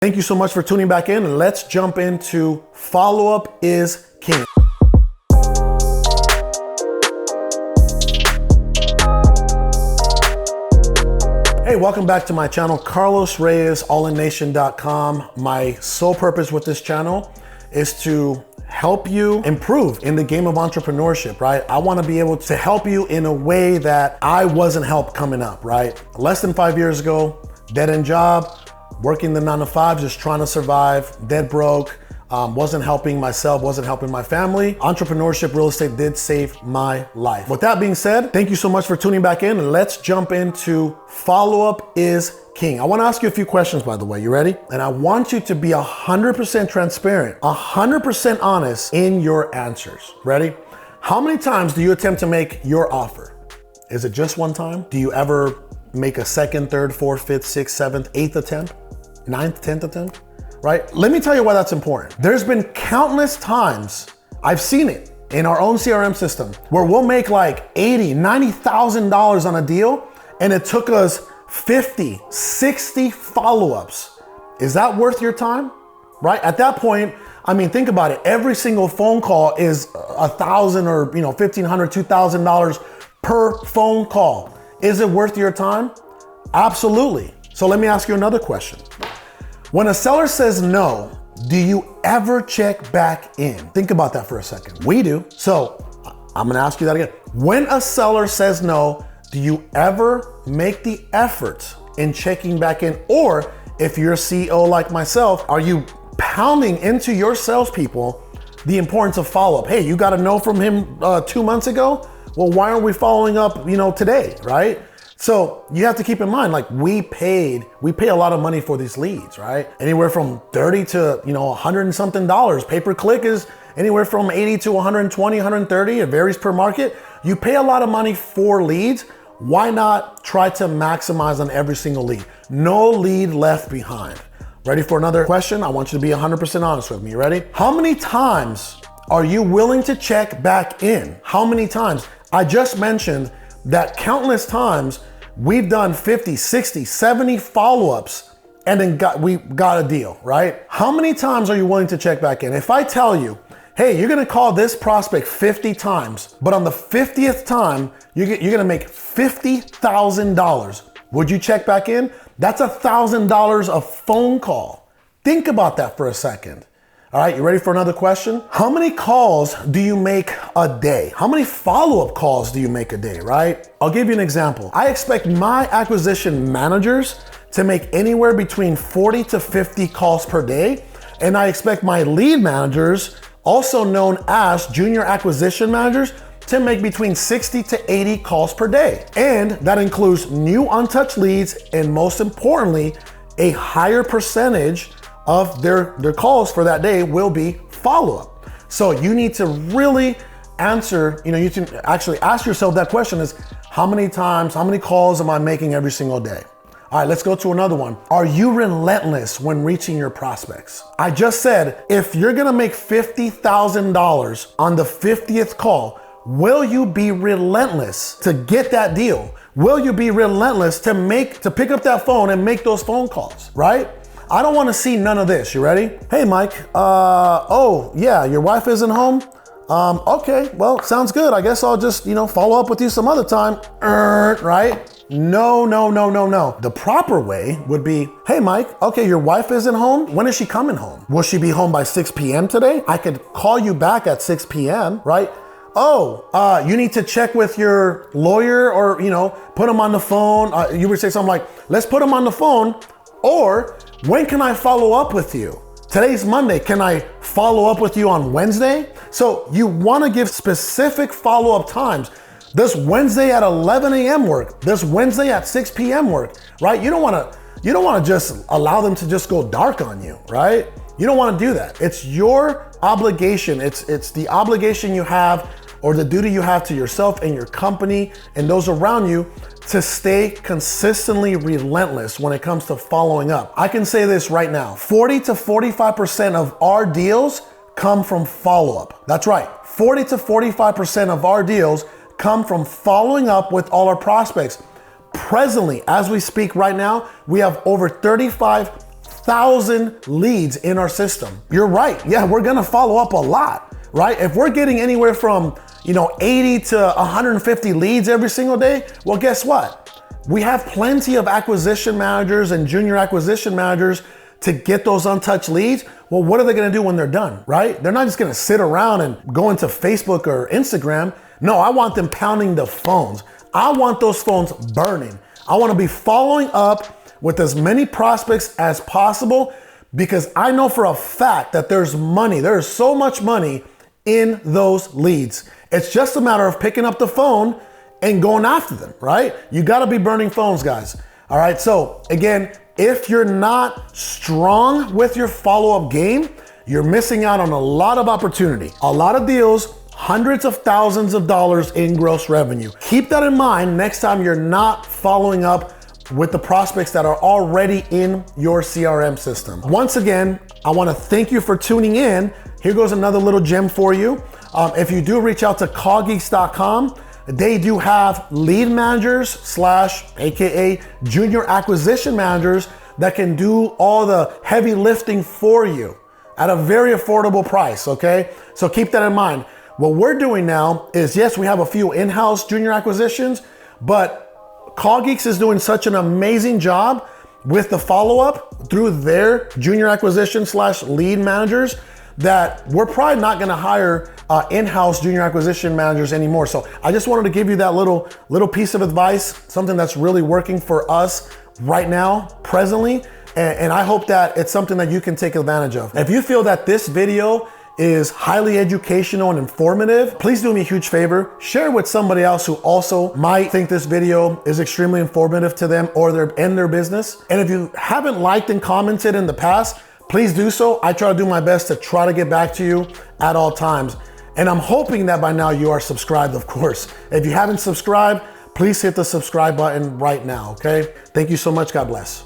Thank you so much for tuning back in, and let's jump into follow-up is king. Hey, welcome back to my channel, Carlos Reyes, allinnation.com. My sole purpose with this channel is to help you improve in the game of entrepreneurship, right? I want to be able to help you in a way that I wasn't helped coming up, right? Less than 5 years ago, dead-end job, working the 9 to 5, just trying to survive, dead broke, wasn't helping myself, wasn't helping my family. Entrepreneurship, real estate did save my life. With that being said, thank you so much for tuning back in, and let's jump into follow-up is king. I want to ask you a few questions, by the way. You ready? And I want you to be 100% transparent, 100% honest in your answers. Ready? How many times do you attempt to make your offer? Is it just one time? Do you ever make a second, third, fourth, fifth, sixth, seventh, eighth attempt? 9th, 10th attempt, right? Let me tell you why that's important. There's been countless times, I've seen it in our own CRM system, where we'll make like $80,000, $90,000 on a deal, and it took us 50, 60 follow-ups. Is that worth your time, right? At that point, I mean, think about it. Every single phone call is $1,000 or $1,500, $2,000 per phone call. Is it worth your time? Absolutely. So let me ask you another question. When a seller says no, do you ever check back in? Think about that for a second. We do. So I'm gonna ask you that again. When a seller says no, do you ever make the effort in checking back in? Or if you're a CEO like myself, are you pounding into your salespeople the importance of follow-up? Hey, you got a no from him 2 months ago? Well, why aren't we following up, today, right? So you have to keep in mind, like we pay a lot of money for these leads, right? Anywhere from 30 to, 100 and something dollars. Pay-per-click is anywhere from 80 to 120, 130. It varies per market. You pay a lot of money for leads. Why not try to maximize on every single lead? No lead left behind. Ready for another question? I want you to be 100% honest with me. You ready? How many times are you willing to check back in? How many times? I just mentioned that countless times we've done 50, 60, 70 follow-ups and then we got a deal, right? How many times are you willing to check back in? If I tell you, hey, you're gonna call this prospect 50 times, but on the 50th time, you're gonna make $50,000. Would you check back in? That's $1,000 a phone call. Think about that for a second. All right, you ready for another question? How many calls do you make a day? How many follow-up calls do you make a day, right? I'll give you an example. I expect my acquisition managers to make anywhere between 40 to 50 calls per day. And I expect my lead managers, also known as junior acquisition managers, to make between 60 to 80 calls per day. And that includes new untouched leads, and most importantly, a higher percentage of their calls for that day will be follow-up. So you need to really answer, you can actually ask yourself that question is, how many calls am I making every single day? All right, let's go to another one. Are you relentless when reaching your prospects? I just said, if you're gonna make $50,000 on the 50th call, will you be relentless to get that deal? Will you be relentless to pick up that phone and make those phone calls, right? I don't want to see none of this. You ready? Hey, Mike. Oh, yeah, your wife isn't home? Okay, well, sounds good. I guess I'll just, follow up with you some other time. Right? No. The proper way would be, hey, Mike, okay, your wife isn't home? When is she coming home? Will she be home by 6 p.m. today? I could call you back at 6 p.m., right? Oh, you need to check with your lawyer or, put him on the phone. You would say something like, let's put him on the phone. Or, when can I follow up with you? Today's Monday. Can I follow up with you on Wednesday? So you want to give specific follow-up times. Does Wednesday at 11 a.m. work? Does Wednesday at 6 p.m. work? Right? You don't want to just allow them to just go dark on you, right? You don't want to do that. It's your obligation. It's the obligation you have, or the duty you have to yourself and your company and those around you, to stay consistently relentless when it comes to following up. I can say this right now, 40 to 45% of our deals come from follow-up. That's right, 40 to 45% of our deals come from following up with all our prospects. Presently, as we speak right now, we have over 35 1,000 leads in our system. You're right. Yeah, we're gonna follow up a lot, right? If we're getting anywhere from 80 to 150 leads every single day, well, guess what? We have plenty of acquisition managers and junior acquisition managers to get those untouched leads. Well, what are they gonna do when they're done, right? They're not just gonna sit around and go into Facebook or Instagram. No, I want them pounding the phones. I want those phones burning. I wanna be following up with as many prospects as possible, because I know for a fact that there's money. There's so much money in those leads. It's just a matter of picking up the phone and going after them, right? You gotta be burning phones, guys. All right, so again, if you're not strong with your follow-up game, you're missing out on a lot of opportunity, a lot of deals, hundreds of thousands of dollars in gross revenue. Keep that in mind next time you're not following up with the prospects that are already in your CRM system. Once again, I wanna thank you for tuning in. Here goes another little gem for you. If you do reach out to callgeeks.com, they do have lead managers / AKA junior acquisition managers that can do all the heavy lifting for you at a very affordable price, okay? So keep that in mind. What we're doing now is, yes, we have a few in-house junior acquisitions, but Call Geeks is doing such an amazing job with the follow-up through their junior acquisition / lead managers that we're probably not gonna hire in-house junior acquisition managers anymore. So I just wanted to give you that little piece of advice, something that's really working for us right now, presently, and I hope that it's something that you can take advantage of. If you feel that this video is highly educational and informative, please do me a huge favor, share it with somebody else who also might think this video is extremely informative to them or their business. And if you haven't liked and commented in the past, please do so. I try to do my best to try to get back to you at all times. And I'm hoping that by now you are subscribed, of course. If you haven't subscribed, please hit the subscribe button right now, okay? Thank you so much, God bless.